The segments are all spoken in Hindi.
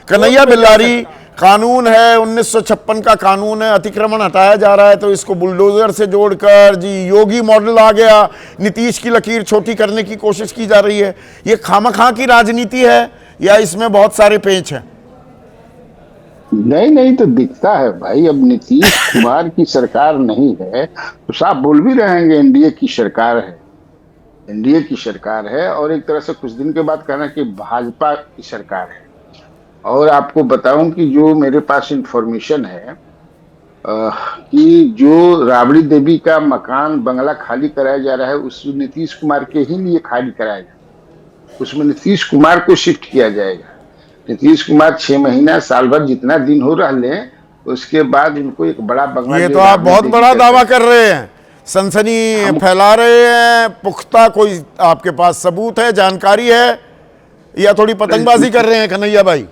कन्हैया बिल्लारी, कानून है 1956 का कानून है, अतिक्रमण हटाया जा रहा है तो इसको बुलडोजर से जोड़कर जी योगी मॉडल आ गया, नीतीश की लकीर छोटी करने की कोशिश की जा रही है। ये खामखा की राजनीति है या इसमें बहुत सारे पेंच हैं? नहीं नहीं, तो दिखता है भाई। अब नीतीश कुमार की सरकार नहीं है तो साफ बोल भी रहेंगे एनडीए की सरकार है, एनडीए की सरकार है। और एक तरह से कुछ दिन के बाद कहना कि भाजपा की सरकार है। और आपको बताऊं कि जो मेरे पास इंफॉर्मेशन है कि जो राबड़ी देवी का मकान बंगला खाली कराया जा रहा है, उस नीतीश कुमार के ही लिए खाली कराया जाएगा। उसमें नीतीश कुमार को शिफ्ट किया जाएगा। नीतीश कुमार 6 महीना साल भर जितना दिन हो रहा ले, उसके बाद उनको एक बड़ा बंगला। ये तो आप बहुत बड़ा दावा कर रहे हैं, सनसनी फैला रहे हैं। पुख्ता कोई आपके पास सबूत है, जानकारी है, या थोड़ी पतंगबाजी कर रहे हैं कन्हैया भाई?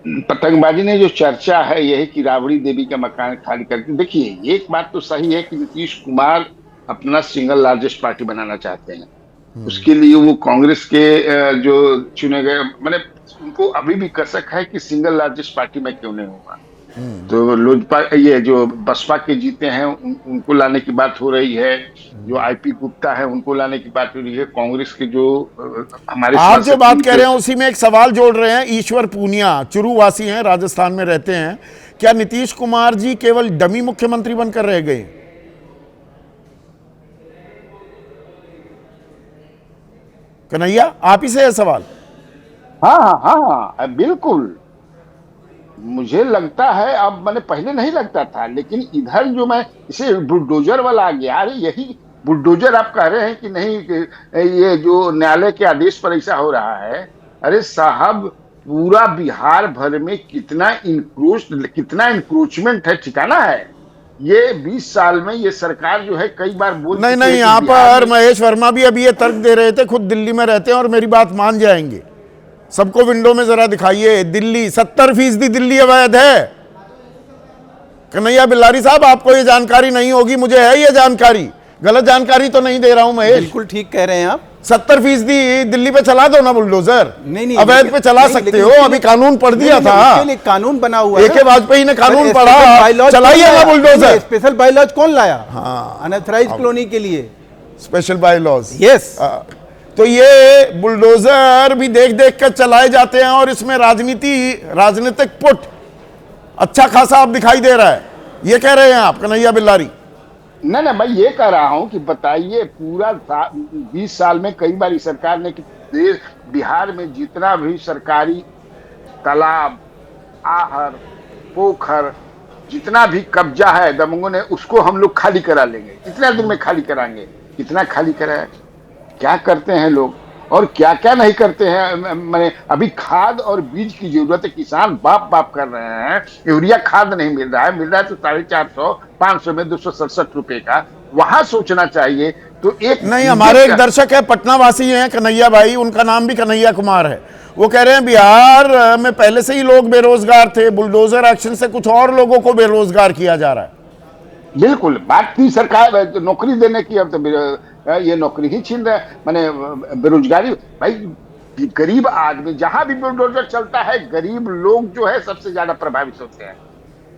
पतंगबाजी ने जो चर्चा है यही कि राबड़ी देवी का मकान खाली करके। देखिए, एक बात तो सही है कि नीतीश कुमार अपना सिंगल लार्जेस्ट पार्टी बनाना चाहते हैं। उसके लिए वो कांग्रेस के जो चुने गए, मैंने उनको अभी भी कसक है कि सिंगल लार्जेस्ट पार्टी में क्यों नहीं होगा। तो लोजपा, ये जो बसपा के जीते हैं उनको लाने की बात हो रही है, जो आईपी गुप्ता है उनको लाने की बात हो रही है। कांग्रेस के जो हमारे आप जो बात कह रहे हैं उसी में एक सवाल जोड़ रहे हैं। ईश्वर पूनिया चुरूवासी हैं, राजस्थान में रहते हैं। क्या नीतीश कुमार जी केवल डमी मुख्यमंत्री बनकर रह गए? कन्हैया, आप ही से है सवाल। हाँ हाँ, बिल्कुल। मुझे लगता है, अब मैंने पहले नहीं लगता था, लेकिन इधर जो मैं इसे बुलडोजर वाला आ गया। अरे यही बुलडोजर आप कह रहे हैं कि नहीं कि ये जो न्यायालय के आदेश पर ऐसा हो रहा है। अरे साहब, पूरा बिहार भर में कितना इंक्रोचमेंट है, ठिकाना है। ये 20 साल में ये सरकार जो है कई बार बोल नहीं, यहाँ पर महेश वर्मा भी अभी ये तर्क दे रहे थे, खुद दिल्ली में रहते हैं और मेरी बात मान जाएंगे। सबको विंडो में जरा दिखाइए, दिल्ली 70% दिल्ली अवैध है। कन्हैया बिल्लारी साहब, आपको ये जानकारी नहीं होगी, मुझे है ये जानकारी। गलत जानकारी तो नहीं दे रहा हूं महेश? बिल्कुल ठीक कह रहे हैं आप। 70% दिल्ली पे चला दो ना बुलडोजर। नहीं, अवैध पे चला सकते हो, अभी कानून पढ़ दिया था। कानून बना हुआ है, AK वाजपेयी ने कानून पढ़ा, चलाइए ना बुलडोजर। स्पेशल बायलॉज कौन लाया? हाँ, अनऑथराइज्ड कॉलोनी के लिए स्पेशल बायलॉज। यस। तो ये बुलडोजर भी देख देख कर चलाए जाते हैं और इसमें राजनीतिक पुट अच्छा खासा आप दिखाई दे रहा है, ये कह रहे हैं आप कन्हैया बिल्लारी? नहीं, मैं ये कह रहा हूं कि बताइए, पूरा 20 साल में कई बार इस सरकार ने कि बिहार में जितना भी सरकारी तालाब, आहर, पोखर, जितना भी कब्जा है दबंगों ने, उसको हम लोग खाली करा लेंगे। कितना दिन में खाली कराएंगे? कितना खाली कराया? क्या करते हैं लोग और क्या क्या नहीं करते हैं। मैंने अभी खाद और बीज की जरूरत है, किसान बाप कर रहे हैं। यूरिया खाद नहीं मिल रहा है, मिल रहा है तो 450, 500 में 267 रुपए का। वहां सोचना चाहिए। तो एक नहीं, हमारे एक दर्शक है, पटना वासी हैं कन्हैया भाई, उनका नाम भी कन्हैया कुमार है। वो कह रहे हैं बिहार में पहले से ही लोग बेरोजगार थे, बुलडोजर एक्शन से कुछ और लोगों को बेरोजगार किया जा रहा है। बिल्कुल, बात थी सरकार नौकरी देने की, अब तो ये नौकरी ही छीन रहे हैं। माने बेरोजगारी। भाई, गरीब आदमी, जहां भी बुलडोजर चलता है गरीब लोग जो है सबसे ज्यादा प्रभावित होते हैं।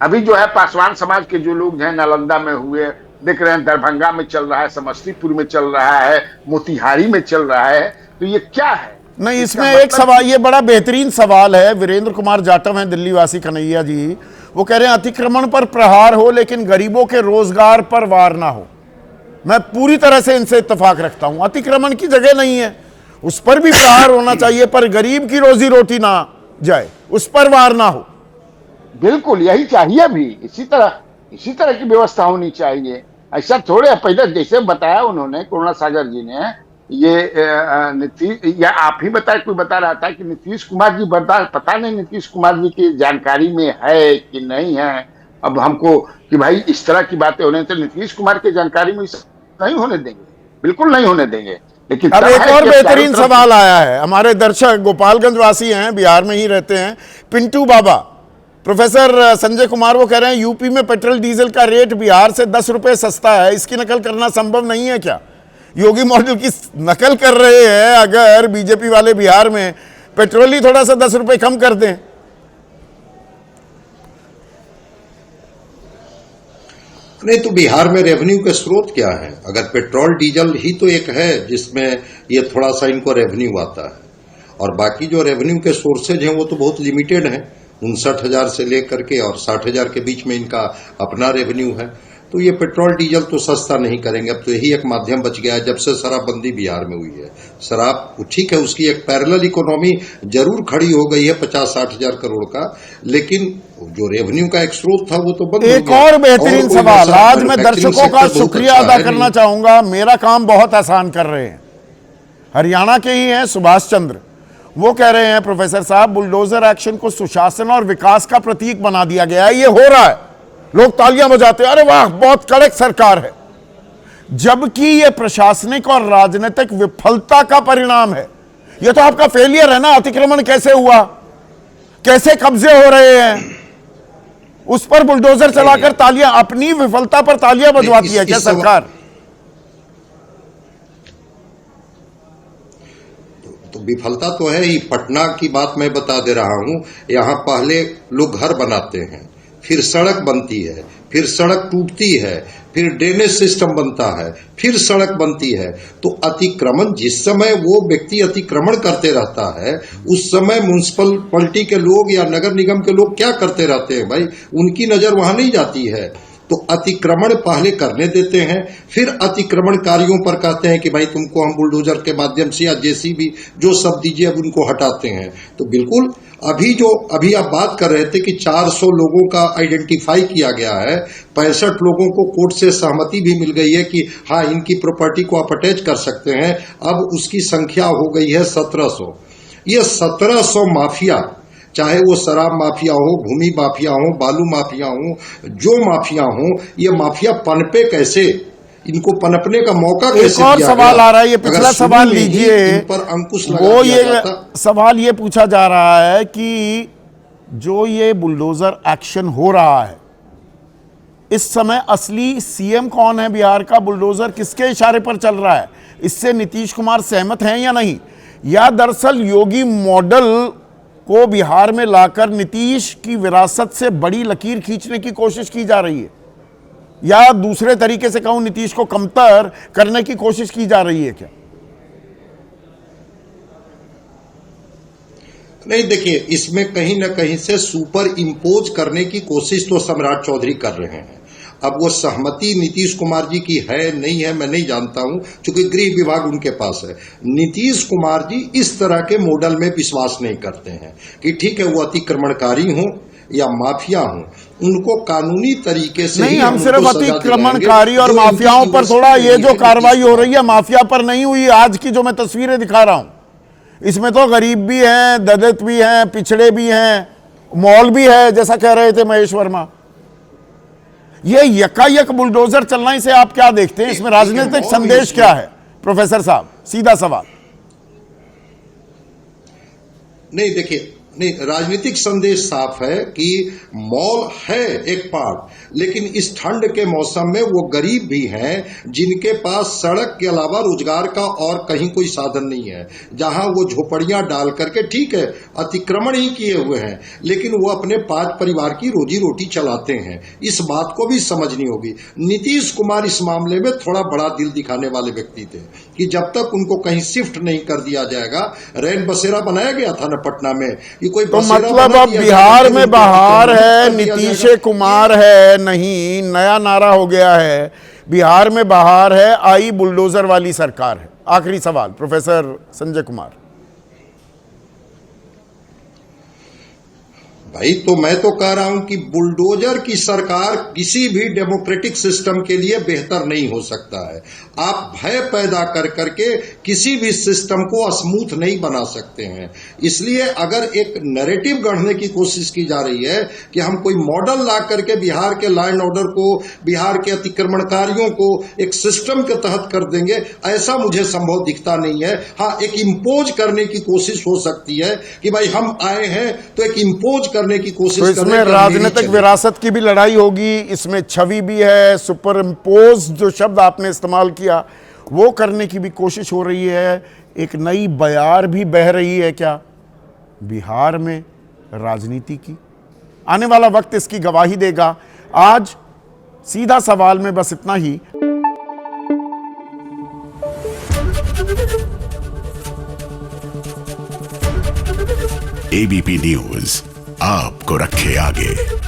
अभी जो है पासवान समाज के जो लोग हैं, नालंदा में हुए, देख रहे हैं, दरभंगा में चल रहा है, समस्तीपुर में चल रहा है, मोतिहारी में चल रहा है। तो ये क्या है? नहीं, इसमें एक सवाल, ये बड़ा बेहतरीन सवाल है। वीरेंद्र कुमार जाटव हैं दिल्ली वासी कन्हैया जी, वो कह रहे हैं अतिक्रमण पर प्रहार हो लेकिन गरीबों के रोजगार पर वार ना हो। मैं पूरी तरह से इनसे इत्तेफाक रखता हूं, अतिक्रमण की जगह नहीं है, उस पर भी प्रहार होना चाहिए, पर गरीब की रोजी रोटी ना जाए, उस पर वार ना हो। बिल्कुल यही चाहिए भी। इसी तरह की व्यवस्था होनी चाहिए। ऐसा थोड़े पहले जैसे बताया उन्होंने, करुणा सागर जी ने, ये नीतीश, या आप ही बताए, कोई बता रहा था कि नीतीश कुमार जी बर्दाश्त, पता नहीं नीतीश कुमार जी की जानकारी में है कि नहीं है। अब हमको कि भाई इस तरह की बातें होने, तो नीतीश कुमार की जानकारी में नहीं होने देंगे, बिल्कुल नहीं होने देंगे। लेकिन अब एक और बेहतरीन सवाल आया है, हमारे दर्शक गोपालगंज वासी हैं, बिहार में ही रहते हैं, पिंटू बाबा, प्रोफेसर संजय कुमार, वो कह रहे हैं यूपी में पेट्रोल डीजल का रेट बिहार से 10 रुपए सस्ता है, इसकी नकल करना संभव नहीं है क्या? योगी मॉडल की नकल कर रहे हैं। अगर बीजेपी वाले बिहार में पेट्रोल ही थोड़ा सा 10 रुपए कम कर दें नहीं तो बिहार में रेवेन्यू के स्रोत क्या है? अगर पेट्रोल डीजल ही तो एक है जिसमें ये थोड़ा सा इनको रेवेन्यू आता है, और बाकी जो रेवेन्यू के सोर्सेज हैं वो तो बहुत लिमिटेड हैं। 59,000 से लेकर के और 60,000 के बीच में इनका अपना रेवेन्यू है। तो ये पेट्रोल डीजल तो सस्ता नहीं करेंगे। अब तो यही एक माध्यम बच गया है जब से शराबबंदी बिहार में हुई है। शराब ठीक है, उसकी एक पैरेलल इकोनॉमी जरूर खड़ी हो गई है 50-60 हजार करोड़ का, लेकिन जो रेवेन्यू का एक स्रोत था वो तो बंद हो एक गया। और बेहतरीन कोई सवाल, ऐसा आज मैं मैन्युफैक्चरिंग दर्शकों का सेक्टर बहुत शुक्रिया अच्छा अदा है करना नहीं। चाहूंगा, मेरा काम बहुत आसान कर रहे हैं। हरियाणा के ही हैं सुभाष चंद्र, वो कह रहे हैं प्रोफेसर साहब बुलडोजर एक्शन को सुशासन और विकास का प्रतीक बना दिया गया है, ये हो रहा है, लोग तालियां बजाते हैं, अरे वाह बहुत कड़क सरकार है, जबकि ये प्रशासनिक और राजनीतिक विफलता का परिणाम है। ये तो आपका फेलियर है ना। अतिक्रमण कैसे हुआ, कैसे कब्जे हो रहे हैं, उस पर बुलडोजर चलाकर तालियां, अपनी विफलता पर तालियां बजवाती है क्या सरकार? तो विफलता तो है ही। पटना की बात मैं बता दे रहा हूं, यहां पहले लोग घर बनाते हैं, फिर सड़क बनती है, फिर सड़क टूटती है, फिर ड्रेनेज सिस्टम बनता है, फिर सड़क बनती है। तो अतिक्रमण, जिस समय वो व्यक्ति अतिक्रमण करते रहता है उस समय म्युनिसिपलिटी के लोग या नगर निगम के लोग क्या करते रहते हैं भाई? उनकी नजर वहां नहीं जाती है। तो अतिक्रमण पहले करने देते हैं, फिर अतिक्रमणकारियों पर कहते हैं कि भाई तुमको हम बुलडोजर के माध्यम से या जेसीबी जो सब दीजिए, अब उनको हटाते हैं। तो बिल्कुल अभी आप बात कर रहे थे कि 400 लोगों का आइडेंटिफाई किया गया है, 65 लोगों को कोर्ट से सहमति भी मिल गई है कि हाँ इनकी प्रॉपर्टी को आप अटैच कर सकते हैं। अब उसकी संख्या हो गई है 1700। ये 1700 माफिया, चाहे वो शराब माफिया हो, भूमि माफिया हो, बालू माफिया हो, जो माफिया हो, ये माफिया पनपे कैसे, इनको पनपने का मौका कैसे एक और दिया सवाल गया? आ रहा है, ये पिछला अगर शुरू सवाल में ही लीजिए, इन पर अंकुश लगा वो दिया ये जाता। सवाल ये पूछा जा रहा है कि जो ये बुलडोजर एक्शन हो रहा है, इस समय असली सीएम कौन है बिहार का? बुलडोजर किसके इशारे पर चल रहा है? इससे नीतीश कुमार सहमत हैं या नहीं? या दरअसल योगी मॉडल को बिहार में लाकर नीतीश की विरासत से बड़ी लकीर खींचने की कोशिश की जा रही है, या दूसरे तरीके से कहूं नीतीश को कमतर करने की कोशिश की जा रही है क्या? नहीं, देखिए, इसमें कहीं ना कहीं से सुपर इम्पोज करने की कोशिश तो सम्राट चौधरी कर रहे हैं। अब वो सहमति नीतीश कुमार जी की है नहीं है मैं नहीं जानता हूं, क्योंकि गृह विभाग उनके पास है। नीतीश कुमार जी इस तरह के मॉडल में विश्वास नहीं करते हैं कि ठीक है वो अतिक्रमणकारी हों या माफिया हों, उनको कानूनी तरीके से नहीं, ही हम सिर्फ उनको सजा अतिक्रमणकारी और दिलाएंगे। जो माफियाओं इनकी पर थोड़ा, ये जो यूनिवर्सिटी कार्रवाई हो नीतीश रही है माफिया पर नहीं हुई। आज की जो मैं तस्वीरें दिखा रहा हूं, इसमें तो गरीब भी हैं, दलित भी हैं, पिछड़े भी हैं, मॉल भी है, जैसा कह रहे थे महेश वर्मा। ये यकायक बुलडोजर चलना, इसे आप क्या देखते हैं? इसमें राजनीतिक संदेश क्या है प्रोफेसर साहब? सीधा सवाल। नहीं, देखिए, नहीं, राजनीतिक संदेश साफ है कि मॉल है एक पार्ट, लेकिन इस ठंड के मौसम में वो गरीब भी हैं जिनके पास सड़क के अलावा रोजगार का और कहीं कोई साधन नहीं है, जहां वो झोपड़ियां डाल करके, ठीक है अतिक्रमण ही किए हुए हैं, लेकिन वो अपने 5 परिवार की रोजी रोटी चलाते हैं। इस बात को भी समझनी होगी। नीतीश कुमार इस मामले में थोड़ा बड़ा दिल दिखाने वाले व्यक्ति थे कि जब तक उनको कहीं शिफ्ट नहीं कर दिया जाएगा, रैन बसेरा बनाया गया था ना पटना में, कोई तो मतलब अब बिहार में बहार है, नीतीश कुमार है नहीं, नया नारा हो गया है, बिहार में बहार है, आई बुलडोजर वाली सरकार है। आखिरी सवाल प्रोफेसर संजय कुमार। भाई, तो मैं तो कह रहा हूं कि बुलडोजर की सरकार किसी भी डेमोक्रेटिक सिस्टम के लिए बेहतर नहीं हो सकता है। आप भय पैदा कर करके किसी भी सिस्टम को स्मूथ नहीं बना सकते हैं। इसलिए अगर एक नैरेटिव गढ़ने की कोशिश की जा रही है कि हम कोई मॉडल ला करके बिहार के लॉ एंड ऑर्डर को, बिहार के अतिक्रमणकारियों को एक सिस्टम के तहत कर देंगे, ऐसा मुझे संभव दिखता नहीं है। हाँ, एक इम्पोज करने की कोशिश हो सकती है कि भाई हम आए हैं तो एक इम्पोज करने की कोशिश तो इसमें राजनीतिक विरासत की भी लड़ाई होगी, इसमें छवि भी है, सुपर इम्पोज जो शब्द आपने इस्तेमाल किया वो करने की भी कोशिश हो रही है। एक नई बयार भी बह रही है क्या बिहार में राजनीति की? आने वाला वक्त इसकी गवाही देगा। आज सीधा सवाल में बस इतना ही। एबीपी न्यूज आपको रखे आगे।